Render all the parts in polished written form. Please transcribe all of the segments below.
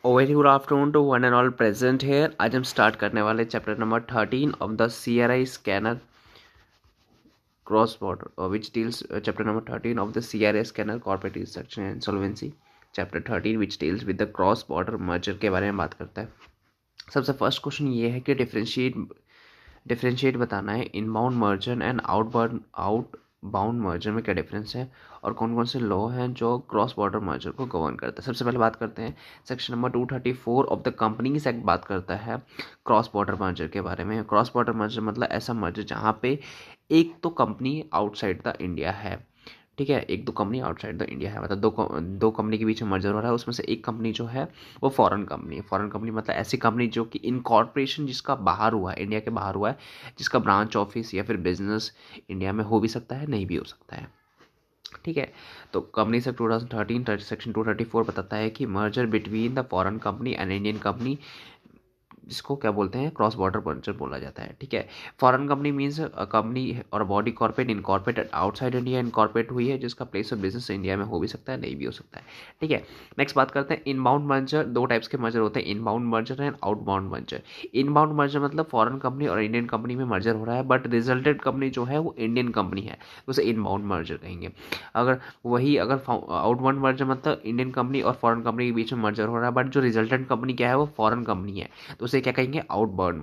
Very good afternoon to one and all present here. आज हम start करने वाले chapter number 13 of the CRI scanner cross border which deals chapter number 13 of the CRI scanner corporate restructure and insolvency. Chapter 13 which deals with the cross border merger के बारे में बात करता है। सबसे फर्स्ट क्वेश्चन ये है कि डिफरेंशिएट बताना है inbound merger and outbound merger में क्या डिफरेंस है और कौन कौन से लॉ हैं जो क्रॉस बॉर्डर मर्जर को गवर्न करता है। सबसे पहले बात करते हैं section number 234 of the companies act बात करता है क्रॉस बॉर्डर मर्जर के बारे में। क्रॉस बॉर्डर मर्जर मतलब ऐसा मर्जर जहाँ पे एक तो कंपनी आउटसाइड द इंडिया है, ठीक है, एक दो कंपनी आउटसाइड द इंडिया है, मतलब दो कंपनी के बीच में मर्जर हो रहा है, उसमें से एक कंपनी जो है वो फॉरेन कंपनी है। फॉरेन कंपनी मतलब ऐसी कंपनी जो कि इनकॉर्पोरेशन जिसका बाहर हुआ है, इंडिया के बाहर हुआ है, जिसका ब्रांच ऑफिस या फिर बिजनेस इंडिया में हो भी सकता है, नहीं भी हो सकता है, ठीक है। तो कंपनी से 2013 सेक्शन 234 बताता है कि merger between the foreign company and Indian company, जिसको क्या बोलते हैं, क्रॉस बॉर्डर मर्जर बोला जाता है, ठीक है। फॉरेन कंपनी मीन्स कंपनी और body corporate incorporated outside India incorporate हुई है, जिसका प्लेस ऑफ बिजनेस इंडिया में हो भी सकता है, नहीं भी हो सकता है, ठीक है। नेक्स्ट बात करते हैं इनबाउंड मर्जर। दो टाइप्स के मर्जर होते हैं, inbound merger and outbound merger. Inbound merger मतलब फॉरेन कंपनी और इंडियन कंपनी में मर्जर हो रहा है, बट रिजल्टेड कंपनी जो है वो इंडियन कंपनी है, तो उसे इनबाउंड मर्जर कहेंगे। अगर आउटबाउंड मर्जर मतलब इंडियन कंपनी और फॉरेन कंपनी के बीच में मर्जर हो रहा है, बट जो रिजल्टेंट कंपनी क्या है वो फॉरेन कंपनी है, तो उसे क्या कहेंगे, आउटबाउंड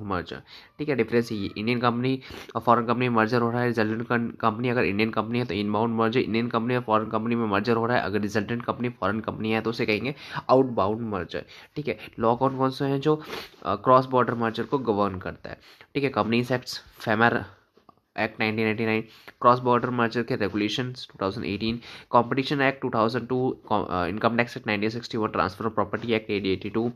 मर्जर, ठीक है। डिफरेंस ये इंडियन कंपनी और फॉरेन कंपनी में मर्जर हो रहा है, रिजल्टेंट कंपनी अगर इंडियन कंपनी है तो इनबाउंड मर्जर, इंडियन कंपनी और फॉरेन कंपनी में मर्जर हो रहा है, अगर रिजल्टेंट कंपनी फॉरेन कंपनी है तो उसे कहेंगे आउटबाउंड मर्जर, ठीक है। लॉ कौन कौन से हैं जो क्रॉस बॉर्डर मर्जर को गवर्न करता है, ठीक है। Companies act, FEMA act 1999, cross border merger के regulations 2018, competition act 2002, income tax act 1961, transfer of property act 1882,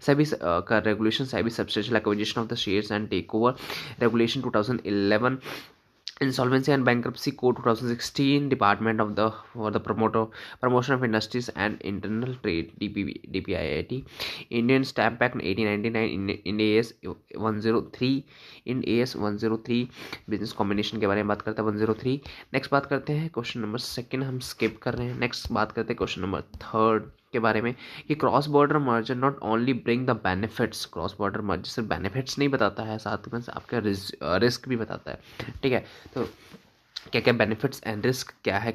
SEBI का regulation, SEBI substantial acquisition of the shares and take over regulation 2011, Insolvency and Bankruptcy Code 2016, Department of the for the Promotion of Industries and Internal Trade, DPIIT, Indian Stamp Act 1899, in AS 103, in AS 103, business combination के बारे में बात करते हैं 103। Next बात करते हैं question number second, हम स्किप कर रहे हैं। नेक्स्ट बात करते हैं क्वेश्चन नंबर थर्ड के बारे में कि cross border merger not only bring the benefits, cross border merger सिर्फ बेनिफिट्स नहीं बताता है, साथ में आपका रिस्क भी बताता है, ठीक है। तो क्या क्या बेनिफिट्स एंड रिस्क क्या है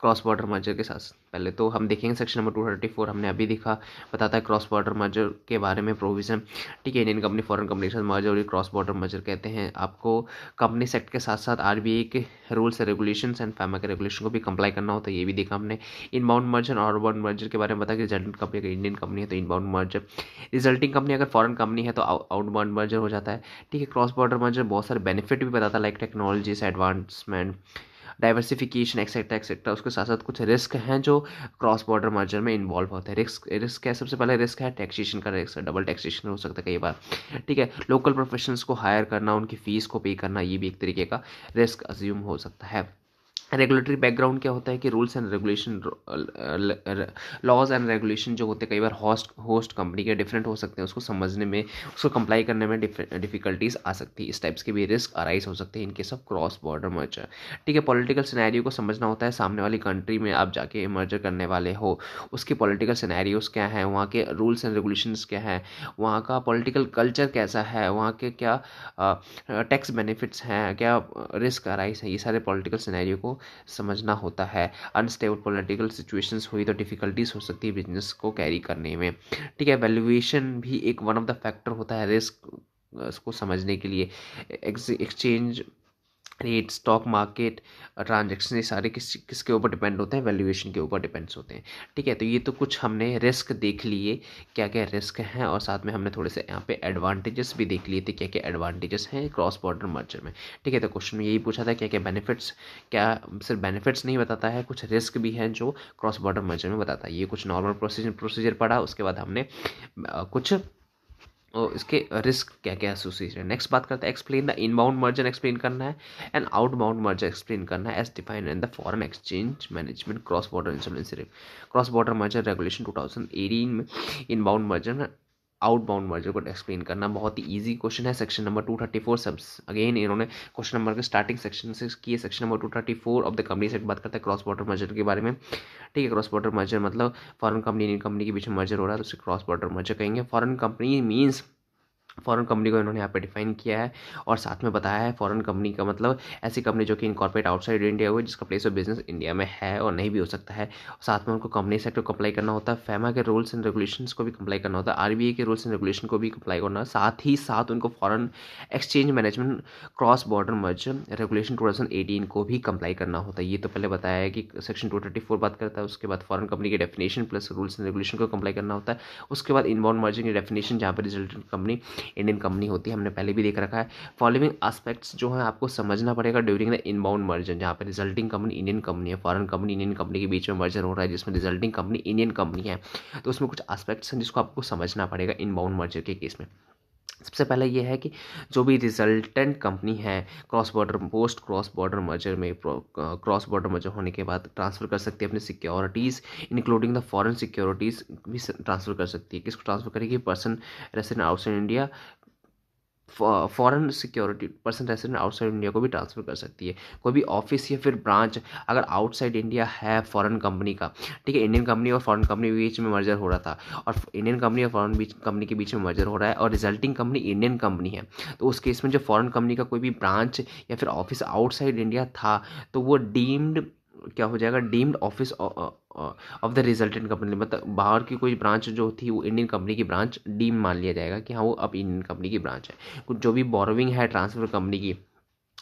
क्रॉस बॉर्डर मर्जर के साथ। पहले तो हम देखेंगे सेक्शन नंबर 234, हमने अभी देखा, बताता है क्रॉस बॉर्डर मर्जर के बारे में प्रोविजन, ठीक है। इंडियन कंपनी फॉरेन कंपनी के साथ मर्जर और क्रॉस बॉर्डर मर्जर कहते हैं। आपको कंपनी सेक्ट के साथ साथ RBI के रूल्स एंड रेगुलेशंस एंड फैमा के रेगुलेशन को भी कंप्लाई करना होता है, ये भी देखा हमने। इनबाउंड मर्जर और आउटबाउंड मर्जर के बारे में बताया कि रिजल्टेंट कंपनी अगर इंडियन कंपनी है तो इनबाउंड मर्जर, रिजल्टिंग कंपनी अगर फॉरेन कंपनी है तो आउटबाउंड मर्जर हो जाता है, ठीक है। क्रॉस बॉर्डर मर्जर बहुत सारे बेनिफिट भी बताता है, like technologies advancement, diversification etcetera etcetera. उसके साथ साथ कुछ रिस्क हैं जो क्रॉस बॉर्डर मर्जर में इन्वॉल्व होते हैं। रिस्क है, सबसे पहले रिस्क है टैक्सेशन का रिस्क, डबल टैक्सेशन हो सकता है कई बार, ठीक है। लोकल प्रोफेशनल्स को हायर करना, उनकी फीस को पे करना, ये भी एक तरीके का रिस्क अज्यूम हो सकता है। रेगुलेटरी बैकग्राउंड क्या होता है कि rules and regulation, laws and regulation जो होते हैं कई बार होस्ट कंपनी के डिफरेंट हो सकते हैं, उसको समझने में, उसको कंप्लाई करने में डिफिकल्टीज आ सकती है। इस टाइप्स के भी रिस्क अराइज हो सकते हैं इनके सब क्रॉस बॉर्डर मर्जर, ठीक है। पॉलिटिकल सिनेरियो को समझना होता है, सामने वाली कंट्री में आप जाके मर्जर करने वाले हो, उसके पॉलिटिकल सिनेरियोज क्या हैं, वहाँ के रूल्स एंड रेगुलेशंस क्या हैं, वहाँ का पॉलिटिकल कल्चर कैसा है, वहाँ के क्या टैक्स बेनिफिट्स हैं, क्या रिस्क अराइज है, ये सारे पॉलिटिकल सिनेरियो को समझना होता है। अनस्टेबल पॉलिटिकल सिचुएशंस हुई तो डिफिकल्टीज हो सकती है बिजनेस को कैरी करने में, ठीक है। वैल्यूएशन भी एक वन ऑफ द फैक्टर होता है रिस्क को समझने के लिए। Exchange rate, stock market, transaction, ये सारे किसके ऊपर डिपेंड होते हैं, वैल्यूएशन के ऊपर डिपेंड्स होते हैं, ठीक है। तो ये तो कुछ हमने रिस्क देख लिए, क्या क्या रिस्क हैं, और साथ में हमने थोड़े से यहाँ पे एडवांटेजेस भी देख लिए थे, क्या क्या एडवांटेजेस हैं क्रॉस बॉर्डर मर्जर में, ठीक है। तो क्वेश्चन में यही पूछा था क्या क्या बेनिफिट्स, क्या सिर्फ बेनिफिट्स नहीं बताता है, कुछ रिस्क भी हैं जो क्रॉस बॉर्डर मर्जर में बताता है। ये कुछ नॉर्मल प्रोसीजर पढ़ा, उसके बाद हमने कुछ और इसके रिस्क क्या क्या एसोसिएशन। नेक्स्ट बात करते हैं explain the inbound merger, explain करना है, एंड आउटबाउंड मर्जर एक्सप्लेन करना है, as defined in the foreign exchange management cross border insolvency cross border merger regulation 2018 में। इनबाउंड मर्जर आउटबाउंड मर्जर को एक्सप्लेन करना। बहुत ही इजी क्वेश्चन है, सेक्शन नंबर 234 सब अगेन इन्होंने क्वेश्चन नंबर के स्टार्टिंग सेक्शन से किए। Section number 234 of the company act बात करता है क्रॉस बॉर्डर मर्जर के बारे में। ठीक है, क्रॉस बॉर्डर मर्जर मतलब फॉरेन कंपनी इंडियन कंपनी के बीच में मर्जर हो रहा है तो उसे क्रॉस बॉर्डर मर्जर कहेंगे। Foreign company means foreign company को इन्होंने यहाँ पे डिफाइन किया है और साथ में बताया है फॉरेन कंपनी का मतलब ऐसी कंपनी जो कि इनकॉर्पोरेट आउटसाइड इंडिया हुई जिसका प्लेस ऑफ बिजनेस इंडिया में है और नहीं भी हो सकता है। साथ में उनको कंपनी सेक्टर को अप्लाई करना होता है, फैमा के रूल्स एंड रेगुलेशंस को भी अप्लाई करना होता है, आरबीआई के रूल्स एंड रेगुलेशन को भी अप्लाई करना है। साथ ही साथ उनको foreign exchange management cross border merger regulation 2018 को भी कंप्लाई करना होता है। ये तो पहले बताया है कि सेक्शन 234 बात करता है। उसके बाद फॉरेन कंपनी की definition plus rules and regulation को कंप्लाई करना होता है। उसके बाद इनबाउंड मर्जर की डेफिनेशन जहाँ पर रिजल्टेंट कंपनी इंडियन कंपनी होती है, हमने पहले भी देख रखा है। फॉलोइंग एस्पेक्ट्स जो है आपको समझना पड़ेगा ड्यूरिंग द इनबाउंड मर्जर, जहाँ पे रिजल्टिंग कंपनी इंडियन कंपनी है, फॉरेन कंपनी इंडियन कंपनी के बीच में मर्जर हो रहा है जिसमें रिजल्टिंग कंपनी इंडियन कंपनी है, तो उसमें कुछ एस्पेक्ट्स हैं जिसको आपको समझना पड़ेगा इनबाउंड मर्जर के केस में। सबसे पहले ये है कि जो भी रिजल्टेंट कंपनी है cross border post cross border merger में क्रॉस बॉर्डर मर्जर होने के बाद ट्रांसफ़र कर सकती है अपनी securities including the foreign securities भी ट्रांसफ़र कर सकती है। किसको ट्रांसफ़र करेगी? Person resident outside India, foreign security person resident outside India को भी ट्रांसफ़र कर सकती है। कोई भी ऑफिस या फिर ब्रांच अगर आउटसाइड इंडिया है फॉरेन कंपनी का, ठीक है, इंडियन कंपनी और फॉरेन कंपनी के बीच में मर्जर हो रहा था और इंडियन कंपनी और फॉरेन कंपनी के बीच में मर्जर हो रहा है और रिजल्टिंग कंपनी इंडियन कंपनी है, तो उस केस में जो फॉरेन कंपनी का कोई भी ब्रांच या फिर ऑफिस आउटसाइड इंडिया था तो वो डीम्ड क्या हो जाएगा? Deemed office of the resultant company, मतलब बाहर की कोई ब्रांच जो थी वो इंडियन कंपनी की ब्रांच डीम मान लिया जाएगा कि हाँ वो अब इंडियन कंपनी की ब्रांच है। कुछ जो भी बोरोविंग है ट्रांसफर कंपनी की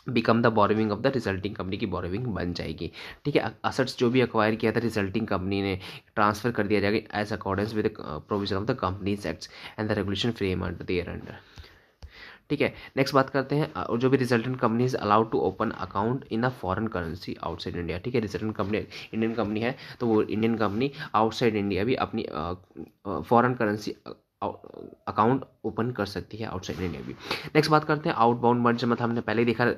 become the borrowing of the resulting company की बोरोविंग बन जाएगी। ठीक है, असेट्स जो भी एक्वायर किया था रिजल्टिंग कंपनी ने ट्रांसफर कर दिया जाएगा as accordance with provision of the companies acts and the regulation frame under their under. ठीक है, नेक्स्ट बात करते हैं और जो भी resultant company is allowed to open account in a foreign currency outside India. ठीक है, रिजल्टेंट कंपनी इंडियन कंपनी है तो वो इंडियन कंपनी आउटसाइड इंडिया भी अपनी फॉरेन करेंसी अकाउंट ओपन कर सकती है आउटसाइड इंडिया भी। नेक्स्ट बात करते हैं आउटबाउंड मर्जर, मतलब हमने पहले देखा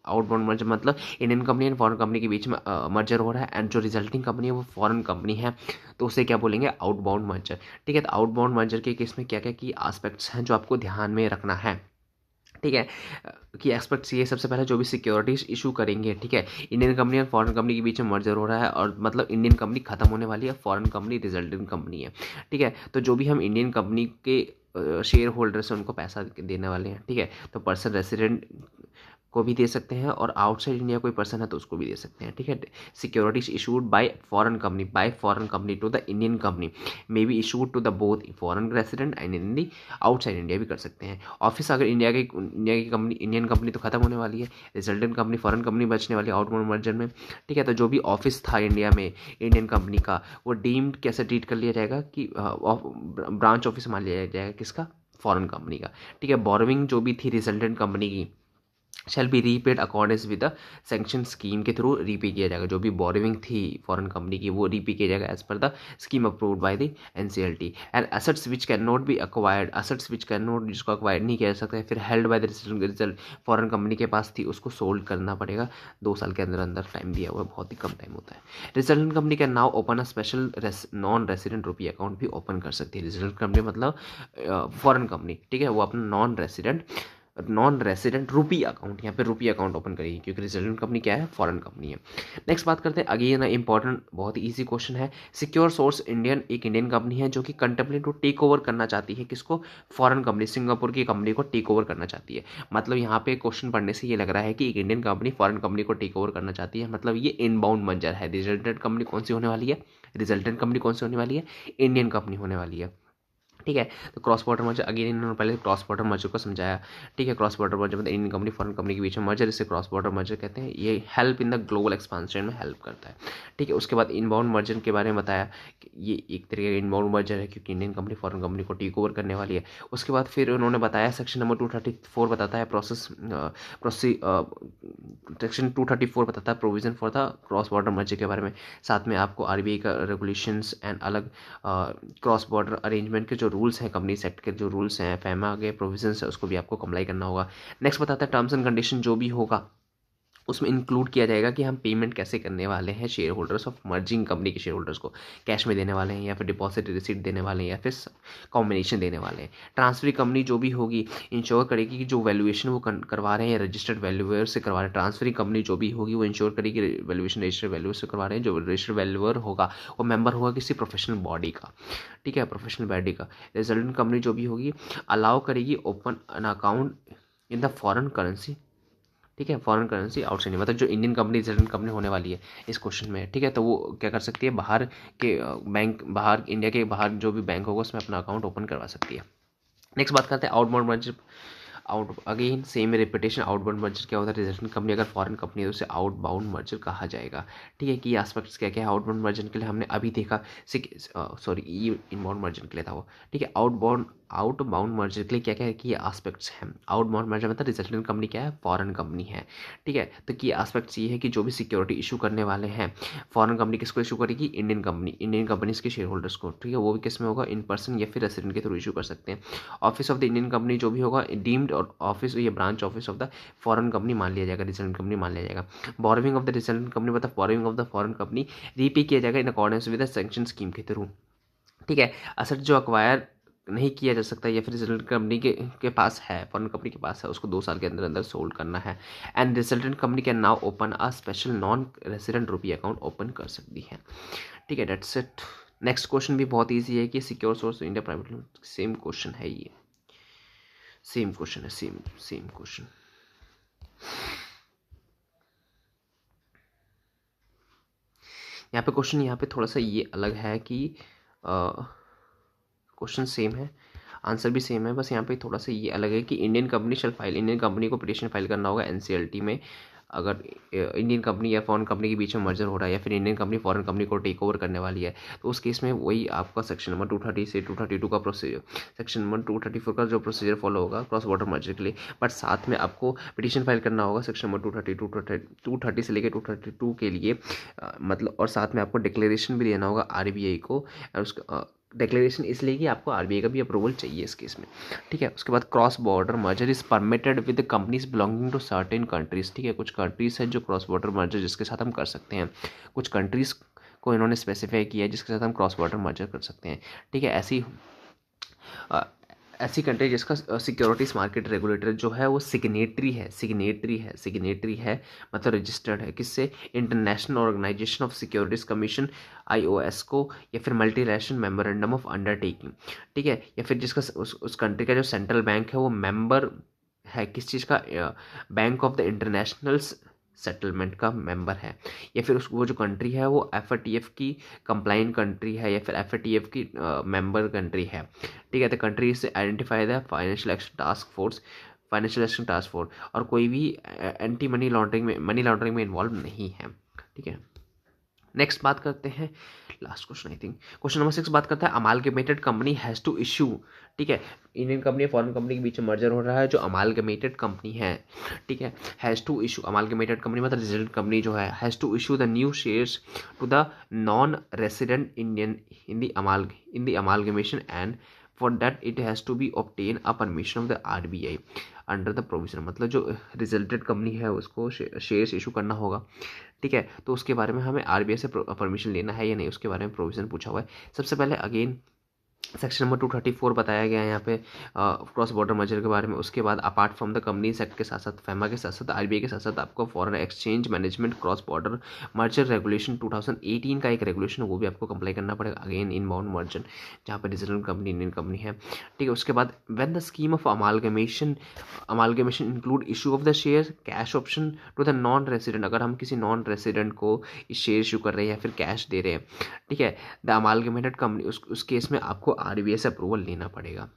आउटबाउंड मर्जर मतलब Indian company and foreign company के बीच में मर्जर हो रहा है एंड जो रिजल्टिंग कंपनी है वो फॉरेन कंपनी है तो उसे क्या बोलेंगे? Outbound merger. ठीक है, तो आउटबाउंड मर्जर के केस में क्या क्या की एस्पेक्ट्स हैं जो आपको ध्यान में रखना है। ठीक है, कि एक्सपेक्ट्स ये सबसे पहले जो भी सिक्योरिटीज इशू करेंगे, ठीक है, इंडियन कंपनी और फॉरेन कंपनी के बीच में मर्जर हो रहा है और मतलब इंडियन कंपनी खत्म होने वाली है, फॉरेन कंपनी रिजल्टेंट कंपनी है। ठीक है, तो जो भी हम इंडियन कंपनी के शेयर होल्डर्स हैं उनको पैसा देने वाले हैं। ठीक है, तो पर्सन रेसिडेंट को भी दे सकते हैं और आउटसाइड इंडिया कोई पर्सन है तो उसको भी दे सकते हैं। ठीक है, securities issued by foreign company to the Indian company may be issued to the both foreign resident and in the outside India भी कर सकते हैं। ऑफिस अगर इंडिया की कंपनी इंडियन कंपनी तो खत्म होने वाली है, रिजल्टेंट कंपनी फॉरेन कंपनी बचने वाली है आउटबाउंड मर्जर में। ठीक है, तो जो भी ऑफिस था इंडिया में इंडियन कंपनी का वो डीम्ड कैसे ट्रीट कर लिया जाएगा कि ब्रांच ऑफिस मान लिया जाएगा किसका? फॉरेन कंपनी का। ठीक है, बोरोविंग जो भी थी रिजल्टेंट कंपनी की shall be repaid accordance with the sanction scheme के थ्रू रीपे किया जाएगा। जो भी बोरोविंग थी फॉरेन कंपनी की वो रीपे किया जाएगा as per the scheme approved by the NCLT and assets which can not be acquired, assets which can not जिसको एक्वायर्ड नहीं किया जा सकता है फिर held by the result foreign company के पास थी उसको सोल्ड करना पड़ेगा 2 साल के अंदर अंदर टाइम दिया हुआ है, बहुत ही कम टाइम होता है। Resultant company can now open a special non resident rupee account भी ओपन कर सकती है। रिजल्टेंट कंपनी मतलब फॉरेन कंपनी, ठीक है, वो अपना नॉन रेसिडेंट रुपी अकाउंट, यहाँ पे रुपी अकाउंट ओपन करेगी क्योंकि रिजल्टेंट कंपनी क्या है? फॉरेन कंपनी है। नेक्स्ट बात करते हैं अगेन इंपॉर्टेंट बहुत ही इजी क्वेश्चन है। सिक्योर सोर्स इंडियन एक इंडियन कंपनी है जो कि कंटेम्पलेट टू टेक ओवर करना चाहती है किसको? फॉरेन कंपनी, सिंगापुर की कंपनी को टेक ओवर करना चाहती है। मतलब यहाँ पे क्वेश्चन पढ़ने से ये लग रहा है कि एक इंडियन कंपनी फॉरेन कंपनी को टेक ओवर करना चाहती है, मतलब ये इनबाउंड मर्जर है। रिजल्टेंट कंपनी कौन सी होने वाली है? रिजल्टेंट कंपनी कौन सी होने वाली है? इंडियन कंपनी होने वाली है। ठीक है, तो क्रॉस बॉर्डर मर्जर अगेन इन्होंने पहले क्रॉस बॉर्डर मर्जर को समझाया। ठीक है, क्रॉस बॉर्डर मर्जर मतलब इंडियन कंपनी फॉरेन कंपनी के बीच में मर्जर, इसे क्रॉस बॉर्डर मर्जर कहते हैं। ये help in the global expansion में हेल्प करता है। ठीक है, उसके बाद इनबाउंड मर्जर के बारे में बताया कि ये एक तरीके का इनबाउंड मर्जर है क्योंकि इंडियन कंपनी फॉरेन कंपनी को टेक ओवर करने वाली है। उसके बाद फिर उन्होंने बताया सेक्शन नंबर 234 बताता है सेक्शन 234 बताता है provision for the cross border merger के बारे में। साथ में आपको RBI का रेगुलेशंस एंड अलग क्रॉस बॉर्डर अरेंजमेंट के जो रूल्स हैं, कंपनी सेक्ट के जो रूल्स हैं, फैमा के प्रोविजंस है, उसको भी आपको कंप्लाई करना होगा। नेक्स्ट बताता है टर्म्स एंड कंडीशन जो भी होगा उसमें इंक्लूड किया जाएगा कि हम पेमेंट कैसे करने वाले हैं share holders of merging company के शेयर होल्डर्स को, कैश में देने वाले हैं या फिर डिपॉजिट रिसीट देने वाले हैं या फिर कॉम्बिनेशन देने वाले हैं। ट्रांसफर कंपनी जो भी होगी इंश्योर करेगी कि जो वैल्यूएशन वो करवा रहे हैं रजिस्टर्ड वैल्यूअर से करवा रहे हैं। ट्रांसफर कंपनी जो भी होगी वो इंश्योर करेगी वैल्यूएशन रजिस्टर्ड वैल्यूअर से करवा रहे हैं। जो रजिस्टर्ड वैल्यूअर होगा वो मेंबर होगा किसी प्रोफेशनल बॉडी का, ठीक है, प्रोफेशनल बॉडी का। रिजल्टेंट कंपनी जो भी होगी अलाउ करेगी open an account in the foreign currency, ठीक है, फॉरेन करेंसी आउटस्टैंडिंग, मतलब जो इंडियन कंपनी रिजल्टेंट कंपनी होने वाली है इस क्वेश्चन में, ठीक है, तो वो क्या कर सकती है, बाहर के बैंक, बाहर इंडिया के बाहर जो भी बैंक होगा उसमें अपना अकाउंट ओपन करवा सकती है। नेक्स्ट बात करते हैं outbound merger. Out again same repetition, outbound merger क्या होता है, रिजल्टेंट कंपनी अगर फॉरेन कंपनी है तो उसे आउटबाउंड मर्जर कहा जाएगा, ठीक है। कि एस्पेक्ट्स क्या क्या है आउटबाउंड मर्जर के लिए हमने अभी देखा, सॉरी ई इनबाउंड मर्जर के लिए था वो, ठीक है। आउटबाउंड मर्जर के लिए क्या क्या है कि एस्पेक्ट्स हैं। आउटबाउंड मर्जर मतलब रिजल्टेंट कंपनी क्या है, फॉरेन कंपनी है, ठीक है। तो की एस्पेक्ट्स ये है कि जो भी सिक्योरिटी इशू करने वाले हैं फॉरेन कंपनी किसको इशू करेगी, इंडियन कंपनीज के शेयर होल्डर्स को, ठीक है। वो भी किस में होगा, इन पर्सन या फिर रेसिडेंट के थ्रू इशू कर सकते हैं। Office of the Indian company जो भी होगा डीम्ड ऑफिस या branch office of the foreign company मान लिया जाएगा, रिजल्टेंट कंपनी मान लिया जाएगा। Borrowing of the resultant company मतलब borrowing of the foreign company repay किया जाएगा in accordance with the sanction scheme के थ्रू, ठीक है। असेट जो अक्वायर नहीं किया जा सकता या फिर रिजल्टेंट कंपनी के पास है, फॉरेन कंपनी के पास है, उसको 2 साल के अंदर अंदर सोल्ड करना है। And resultant company can now open a special non resident rupee account open कर सकती है, ठीक है। That's it. नेक्स्ट क्वेश्चन भी बहुत ईजी है कि secure source India private limited, same question है ये, सेम क्वेश्चन है, सेम क्वेश्चन। यहाँ पे क्वेश्चन यहाँ पे थोड़ा सा ये अलग है कि क्वेश्चन सेम है, आंसर भी सेम है, बस यहाँ पे थोड़ा सा ये अलग है कि Indian company shall file, Indian company को पिटीशन फाइल करना होगा एनसीएलटी में अगर इंडियन कंपनी या फॉरेन कंपनी के बीच में मर्जर हो रहा है या फिर इंडियन कंपनी फॉरेन कंपनी को टेक ओवर करने वाली है, तो उस केस में वही आपका सेक्शन नंबर 230 से 232 का प्रोसीजर, सेक्शन नंबर 234 का जो प्रोसीजर फॉलो होगा क्रॉस बॉर्डर मर्जर के लिए। बट साथ में आपको पिटीशन फाइल करना होगा सेक्शन नंबर 230 से लेकर 232 के लिए, मतलब, और साथ में आपको डिक्लेरेशन भी देना होगा आरबीआई को, और उसका डिक्लेरेशन इसलिए कि आपको आरबीआई का भी अप्रूवल चाहिए इस केस में, ठीक है। उसके बाद cross border merger is permitted with companies belonging to certain countries, ठीक है। कुछ कंट्रीज है जो क्रॉस बॉर्डर मर्जर जिसके साथ हम कर सकते हैं, कुछ कंट्रीज को इन्होंने स्पेसिफाई किया है जिसके साथ हम क्रॉस बॉर्डर मर्जर कर सकते हैं, ठीक है। ऐसी कंट्री जिसका सिक्योरिटीज मार्केट रेगुलेटर जो है वो सिग्नेटरी है, मतलब रजिस्टर्ड है किससे, international organisation of securities commission IOS को, या फिर मल्टीनेशनल मेमोरेंडम ऑफ अंडरटेकिंग, ठीक है। या फिर जिसका उस कंट्री का जो सेंट्रल बैंक है वो मेंबर है किस चीज़ का, bank of the international settlement का मेंबर है, या फिर वो जो कंट्री है वो एफएटीएफ की कंप्लाइंट कंट्री है या फिर एफएटीएफ की मेंबर कंट्री है, ठीक है। द कंट्री से identify the financial action task force, और कोई भी एंटी मनी लॉन्ड्रिंग में इन्वॉल्व नहीं है, ठीक है। नेक्स्ट बात करते हैं, last question I think, question number 6 बात करता है अमालगमेटेड कंपनी हैज़ टू इशू, ठीक है। इंडियन कंपनी फॉरेन कंपनी के बीच में मर्जर हो रहा है, जो अमालगमेटेड कंपनी है, ठीक है, has to issue, amalgamated company मतलब रिजल्ट कंपनी जो है, has to issue the new shares to the non resident Indian in the amalgamation and for that it has to be obtain a permission of the RBI under the provision, मतलब जो resulted company है उसको shares issue करना होगा, ठीक है। तो उसके बारे में हमें आरबीआई से परमिशन लेना है या नहीं, उसके बारे में प्रोविजन पूछा हुआ है। सबसे पहले अगेन सेक्शन नंबर 234 बताया गया है यहाँ पे क्रॉस बॉर्डर मर्जर के बारे में। उसके बाद apart from the companies act के साथ साथ फैमा के साथ साथ आरबीआई के साथ साथ आपको foreign exchange management cross border merger regulation 2018 का एक रेगुलेशन है वो भी आपको कंप्लाई करना पड़ेगा, अगेन इनबाउंड मर्जर जहाँ पे रिजल्टेंट कंपनी इंडियन कंपनी है, ठीक है। उसके बाद when the scheme of amalgamation include issue of the share cash option to the non resident, अगर हम किसी नॉन रेसिडेंट को शेयर इशू कर रहे हैं या फिर कैश दे रहे हैं, ठीक है, द अमालगमेटेड कंपनी उस केस में आपको आरबीआई से अप्रूवल लेना पड़ेगा,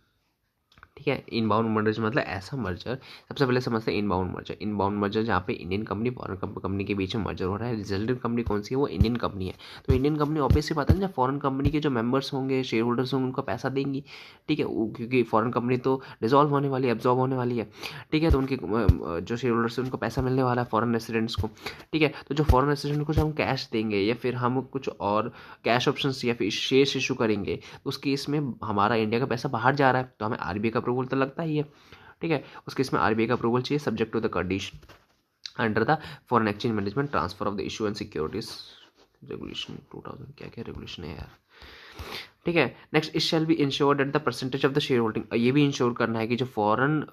ठीक है। इनबाउंड मर्जर मतलब ऐसा मर्जर, सबसे पहले समझते हैं इनबाउंड मर्जर जहाँ पे इंडियन कंपनी फॉरेन कंपनी के बीच में मर्जर हो रहा है। रिजल्टेंट कंपनी कौन सी है, वो इंडियन कंपनी है, तो इंडियन कंपनी ऑब्वियसली पता है जब फॉरेन कंपनी के जो मेंबर्स होंगे शेयर होल्डर्स होंगे उनको पैसा देंगी, ठीक है, क्योंकि फॉरेन कंपनी तो डिजॉल्व होने वाली है, एब्जॉर्ब होने वाली है, ठीक है। तो उनके जो शेयर होल्डर्स हैं उनको पैसा मिलने वाला है फॉरेन रेसिडेंट्स को, ठीक है। तो जो फॉरेन रेसिडेंट को हम कैश देंगे या फिर हम कुछ और कैश ऑप्शन या फिर शेयर्स इशू करेंगे, तो उस केस में हमारा इंडिया का पैसा बाहर जा रहा है तो हमें आरबीआई का अप्रूवल तो लगता ही है, ठीक है। उस केस में आरबीआई का अप्रूवल चाहिए subject to the condition, under the foreign exchange management transfer of the issue and securities regulation 2000, क्या क्या रेगुलेशन है यार। ठीक है, next it shall be ensure that the percentage of the share holding, ये भी इंश्योर करना है कि जो फॉरेन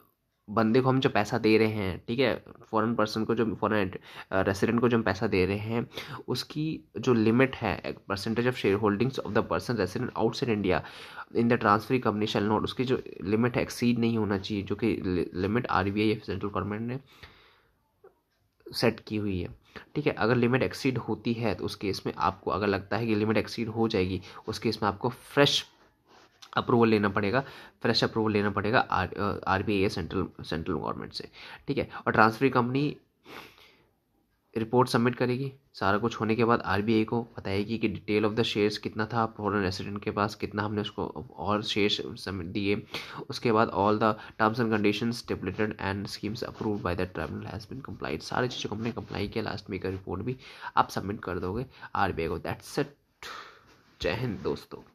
बंदे को हम जो पैसा दे रहे हैं, ठीक है, फॉरेन पर्सन को, जो फॉरेन रेसिडेंट को जो हम पैसा दे रहे हैं, उसकी जो लिमिट है percentage of share holdings of the person resident outside India in the transferee company shall not, उसकी जो लिमिट है एक्सीड नहीं होना चाहिए, जो कि लिमिट आरबीआई या सेंट्रल गवर्नमेंट ने सेट की हुई है। ठीक है, अगर लिमिट एक्सीड होती है तो उस केस में आपको, अगर लगता है कि लिमिट एक्सीड हो जाएगी, उस केस में आपको फ्रेश अप्रूवल लेना पड़ेगा आरबीआई सेंट्रल गवर्नमेंट से। ठीक है, और ट्रांसफर कंपनी रिपोर्ट सबमिट करेगी, सारा कुछ होने के बाद आरबीआई को बताएगी कि डिटेल ऑफ द शेयर्स कितना था फॉरेन रेसिडेंट के पास, कितना हमने उसको और शेयर्स सबमिट दिए। उसके बाद all the terms and conditions stipulated and schemes approved by the tribunal has been complied, सारी चीज़ों को हमने कंप्लाई किया, लास्ट में एक रिपोर्ट भी आप सबमिट कर दोगे आरबीआई को। That's it. जय हिंद दोस्तों।